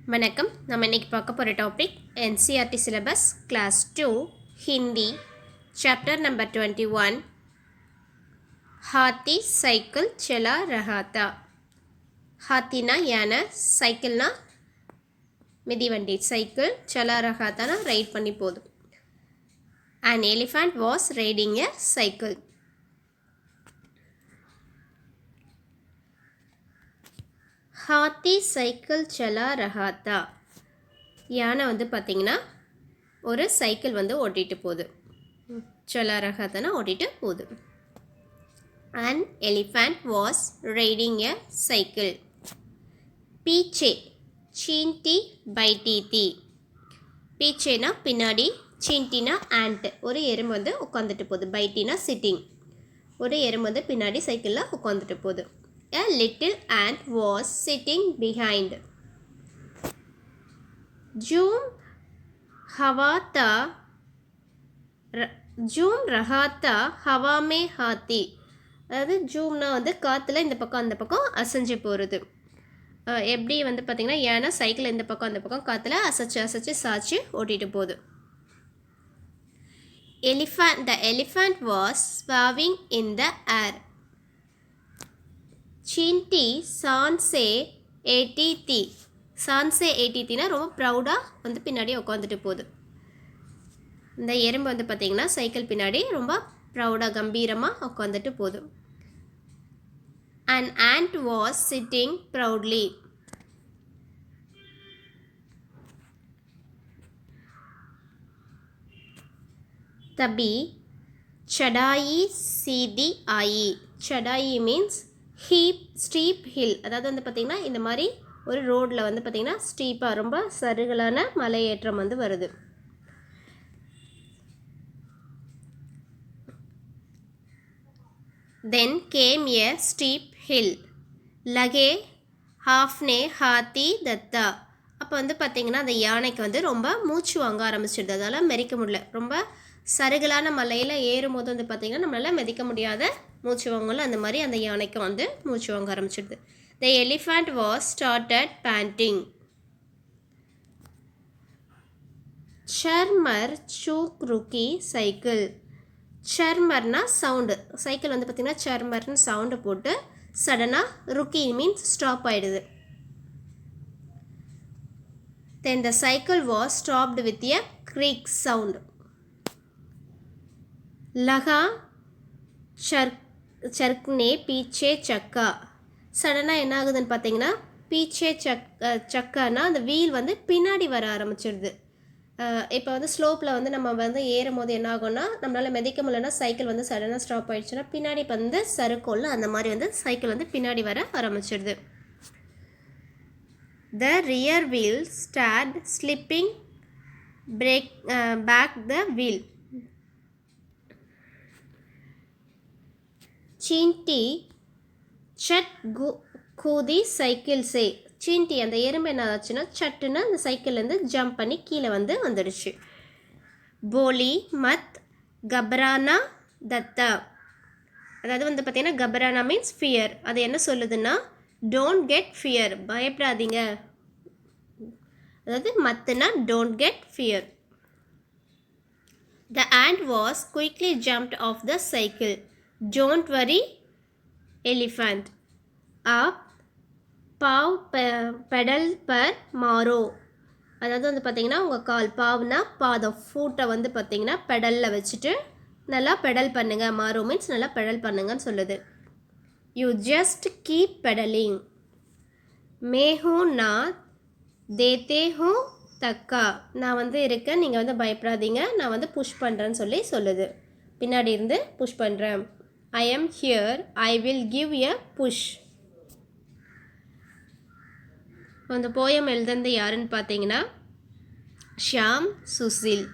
வணக்கம். நம்ம இன்னைக்கு பார்க்க போகிற topic NCERT syllabus class 2 Hindi chapter number 21 हाथी साइकिल चला रहा था. हाथीना याना साइकिलना मिदिवंडी साइकिल चला रहा था ना राइड பண்ணி போகுது. An elephant was riding a cycle. हाथी साइकिल चला रहा था. யானை வந்து பார்த்தீங்கன்னா ஒரு சைக்கிள் வந்து ஓட்டிட்டு போகுது. चला रहा था ना ஓட்டிட்டு போகுது. An elephant was riding a cycle. पीछे चींटी बैठी थी. पीछेना பின்னாடி, चींटीना ant ஒரு எறும்பு வந்து உட்கார்ந்துட்டு போகுது. बैठीना sitting ஒரு எறும்பு வந்து பின்னாடி சைக்கிள்ல உட்கார்ந்துட்டு போகுது. A little ant was sitting behind. झूम रहा था हवा में हाथी. அதாவது ஜூம்னா வந்து காற்றுல இந்த பக்கம் அந்த பக்கம் அசைஞ்சு போகிறது. எப்படி வந்து பார்த்திங்கன்னா ஏன்னா சைக்கிள் இந்த பக்கம் அந்த பக்கம் காற்றுல அசைச்சு சாய்ச்சி ஓட்டிகிட்டு போகுது. The elephant was swerving in the air. चींटी शान से एटी थी. शान से एटी थीனா ரொம்ப ப்ரௌடாக வந்து பின்னாடி உட்காந்துட்டு போகுது. இந்த எறும்பு வந்து பார்த்திங்கன்னா சைக்கிள் பின்னாடி ரொம்ப ப்ரௌடாக கம்பீரமாக உட்காந்துட்டு போகுது. An ant was sitting proudly. तभी चढ़ाई सीधी आई. चढ़ाई means steep hill. அதாவது வந்து பார்த்திங்கன்னா இந்த மாதிரி ஒரு ரோடில் வந்து பார்த்திங்கன்னா ஸ்டீப்பாக ரொம்ப சருகலான மலையேற்றம் வந்து வருது. Then came a steep hill. लगे हाफने हाथी दत्ता. அப்போ வந்து பார்த்திங்கன்னா அந்த யானைக்கு வந்து ரொம்ப மூச்சு வாங்க ஆரம்பிச்சிடுது. அதால் மெதிக்க முடியல. ரொம்ப சருகலான மலையில் ஏறும்போது வந்து பார்த்திங்கன்னா நம்மளால் மெதிக்க முடியாத மூச்சு வாங்கல. அந்த மாதிரி அந்த யானைக்கு வந்து மூச்சு வாங்க ஆரம்பிச்சிடுது. The elephant was started panting. சர்மர் சூக் ருக்கி சைக்கிள். சர்மர்னா சவுண்டு. சைக்கிள் வந்து பார்த்திங்கன்னா சர்மர்னு சவுண்டு போட்டு சடனாக ருக்கி மீன்ஸ் ஸ்டாப் ஆகிடுது. Then the cycle was stopped with a creak sound. लगा चरकने पीछे चक्का. சடனாக என்ன ஆகுதுன்னு பார்த்தீங்கன்னா பீச்சே சக்கானா அந்த வீல் வந்து பின்னாடி வர ஆரம்பிச்சிடுது. இப்போ வந்து ஸ்லோப்பில் வந்து நம்ம வந்து ஏறும் போது என்ன ஆகும்னா நம்மளால் மிதிக்க முடியலன்னா சைக்கிள் வந்து சடனாக ஸ்டாப் ஆகிடுச்சுன்னா பின்னாடி வந்து சறுக்கோல்ல அந்த மாதிரி வந்து சைக்கிள் வந்து பின்னாடி வர ஆரம்பிச்சிடுது. The rear wheel started slipping back the wheel. चींटी சட் கூதி சைக்கிள் சே. சீன்டி அந்த எறும்பு என்ன ஆச்சுன்னா சட்டுன்னு அந்த சைக்கிள்லேருந்து ஜம்ப் பண்ணி கீழே வந்து வந்துடுச்சு. போலி மத் கப்ரானா தத்தா. அதாவது வந்து பார்த்திங்கன்னா கப்ரானா மீன்ஸ் ஃபியர். அது என்ன சொல்லுதுன்னா டோன்ட் கெட் ஃபியர், பயப்படாதீங்க. அதாவது மத்துனா don't get fear. The ant was quickly jumped off the cycle. Don't worry elephant. आप पाव पेडल पर मारो. அதாவது வந்து பார்த்திங்கன்னா உங்கள் கால் பாவ்னா பாதம் ஃபூட்டை வந்து பார்த்திங்கன்னா பெடலில் வச்சுட்டு நல்லா பெடல் பண்ணுங்க. மாரோ மீன்ஸ் நல்லா பெடல் பண்ணுங்கன்னு சொல்லுது. You just keep pedalling. மேஹூ நான் தேத்தே ஹூ தக்கா. நான் வந்து இருக்கேன், நீங்கள் வந்து பயப்படாதீங்க, நான் வந்து புஷ் பண்ணுறேன்னு சொல்லுது. பின்னாடி இருந்து புஷ் பண்ணுறேன். I am here, I will give a push. அந்த போயம் எழுதுனது யாருன்னு பார்த்தீங்கன்னா ஷியாம் சுசில்.